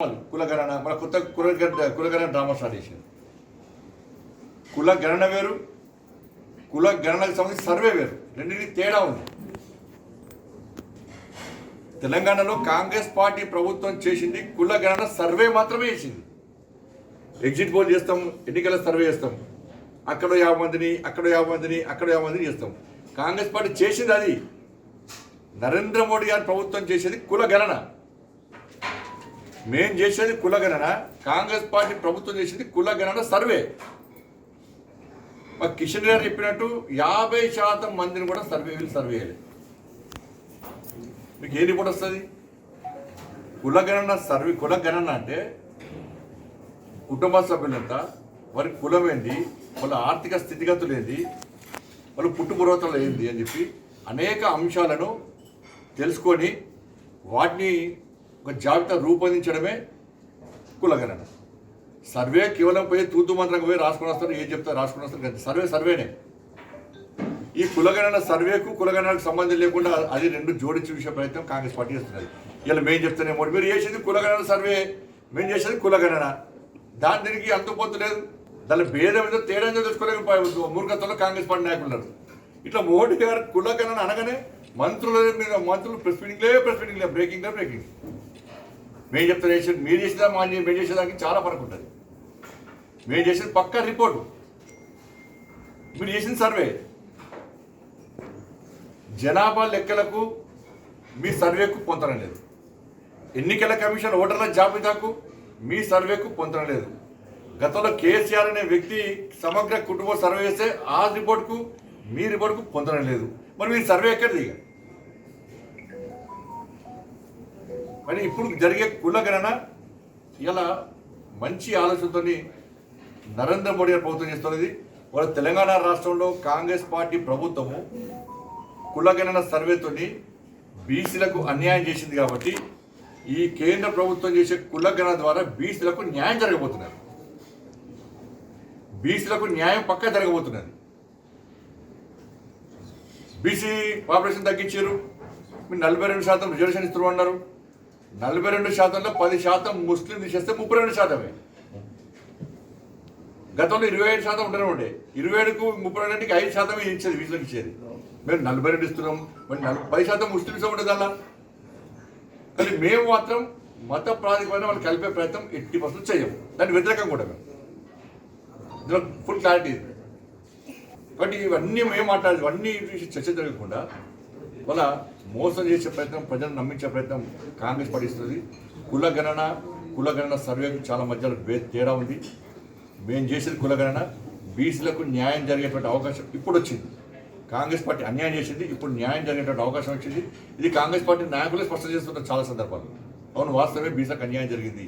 కులగణన మన కొత్త కులగణన డ్రామా స్టార్ట్ చేసింది. కులగణన వేరు, కులగణనకు సంబంధించి సర్వే వేరు, రెండింటికి తేడా ఉంది. తెలంగాణలో కాంగ్రెస్ పార్టీ ప్రభుత్వం చేసింది కులగణన సర్వే మాత్రమే చేసింది. ఎగ్జిట్ పోల్ చేస్తాం, ఎన్నికల సర్వే చేస్తాం, అక్కడ 50 మందిని, అక్కడ 50 మందిని, అక్కడ 50 మందిని చేస్తాం. కాంగ్రెస్ పార్టీ చేసింది అది. నరేంద్ర మోడీ గారి ప్రభుత్వం చేసేది కులగణన. మేం చేసేది కులగణన, కాంగ్రెస్ పార్టీ ప్రభుత్వం చేసింది కులగణన సర్వే. మా కిషన్ గారు చెప్పినట్టు 50% మందిని కూడా సర్వే చేయాలి. మీకు ఏ రిపోర్ట్ వస్తుంది? కులగణన సర్వే. కులగణన అంటే కుటుంబ సభ్యులంతా, వారి కులం ఏంది, వాళ్ళ ఆర్థిక స్థితిగతులు ఏంది, వాళ్ళు పుట్టుపూర్వతలు ఏంది అని చెప్పి అనేక అంశాలను తెలుసుకొని వాటిని ఒక జాబితా రూపొందించడమే కులగణన. సర్వే కేవలం పోయి తూతు మంత్రంగా పోయి రాసుకొని వస్తారు, ఏం చెప్తారు రాసుకొని వస్తారు కదా. సర్వేనే. ఈ కులగణన సర్వేకు కులగణనకు సంబంధం లేకుండా అది రెండు జోడించి చూసే ప్రయత్నం కాంగ్రెస్ పార్టీ చేస్తున్నది. ఇలా మేము చెప్తానేమో మీరు చేసేది కులగణన సర్వే, మేము చేసేది కులగణన. దీనికి అంతుపోతులేదు. దాని భేదం ఏదో తేడా ఏదో తెలుసుకోలేక మూర్ఖత్వంలో కాంగ్రెస్ పార్టీ నాయకులు ఉన్నారు. ఇట్లా మోడీ గారు కులగణన అనగానే మంత్రులు ప్రెస్ మీటింగ్లే బ్రేకింగ్. మేము చెప్తాను చేసేది మీరు చేసేదా మేము చేసేదానికి చాలా ఫరక్ ఉంటుంది. మేము చేసేది పక్కా రిపోర్టు, మీరు చేసింది సర్వే. జనాభా లెక్కలకు మీ సర్వేకు పొందడం లేదు. ఎన్నికల కమిషన్ ఓటర్ల జాబితాకు మీ సర్వేకు పొందడం లేదు. గతంలో కేసీఆర్ అనే వ్యక్తి సమగ్ర కుటుంబ సర్వే చేస్తే ఆ రిపోర్టుకు మీ రిపోర్టుకు పొందడం లేదు. మరి మీ సర్వే ఎక్కడిది? మరి ఇప్పుడు జరిగే కులగణన ఇలా మంచి ఆలోచనతో నరేంద్ర మోడీ గారు ప్రభుత్వం చేస్తున్నది. వాళ్ళ తెలంగాణ రాష్ట్రంలో కాంగ్రెస్ పార్టీ ప్రభుత్వము కులగణన సర్వేతో బీసీలకు అన్యాయం చేసింది కాబట్టి ఈ కేంద్ర ప్రభుత్వం చేసే కులగణన ద్వారా బీసీలకు న్యాయం జరగబోతున్నది. బీసీలకు న్యాయం పక్కా జరగబోతున్నది. బీసీ పాపులేషన్ తగ్గించారు, మీరు 42% రిజర్వేషన్ ఇస్తున్నారు అన్నారు. 42%లో 10% ముస్లిం తీసేస్తే 32%. గతంలో 27% ఉంటూనే ఉండే. 27కు 32కి 5% ఇచ్చేది, బీసీలకు ఇచ్చేది. మేము 42 ఇస్తున్నాం, మరి 10% ముస్లిమ్స్ ఉండదు అలా. కానీ మేము మాత్రం మత ప్రాతిపదికన వాళ్ళు కలిపే ప్రయత్నం 80% చేయము. దాన్ని వ్యతిరేకం కూడా మేము. ఇందులో ఫుల్ క్లారిటీ. కాబట్టి ఇవన్నీ మేము మాట్లాడేది, ఇవన్నీ చర్చ జరగకుండా వాళ్ళ మోసం చేసే ప్రయత్నం, ప్రజలను నమ్మించే ప్రయత్నం కాంగ్రెస్ పార్టీ ఇస్తుంది. కులగణన సర్వేకు చాలా మధ్యలో తేడా ఉంది. మేము చేసేది కులగణన, బీసీలకు న్యాయం జరిగేటువంటి అవకాశం ఇప్పుడు వచ్చింది. కాంగ్రెస్ పార్టీ అన్యాయం చేసింది, ఇప్పుడు న్యాయం జరిగేటువంటి అవకాశం వచ్చింది. ఇది కాంగ్రెస్ పార్టీ నాయకులే స్పష్టం చేస్తున్నారు చాలా సందర్భాలు. అవును, వాస్తవమే బీసీలకు అన్యాయం జరిగింది.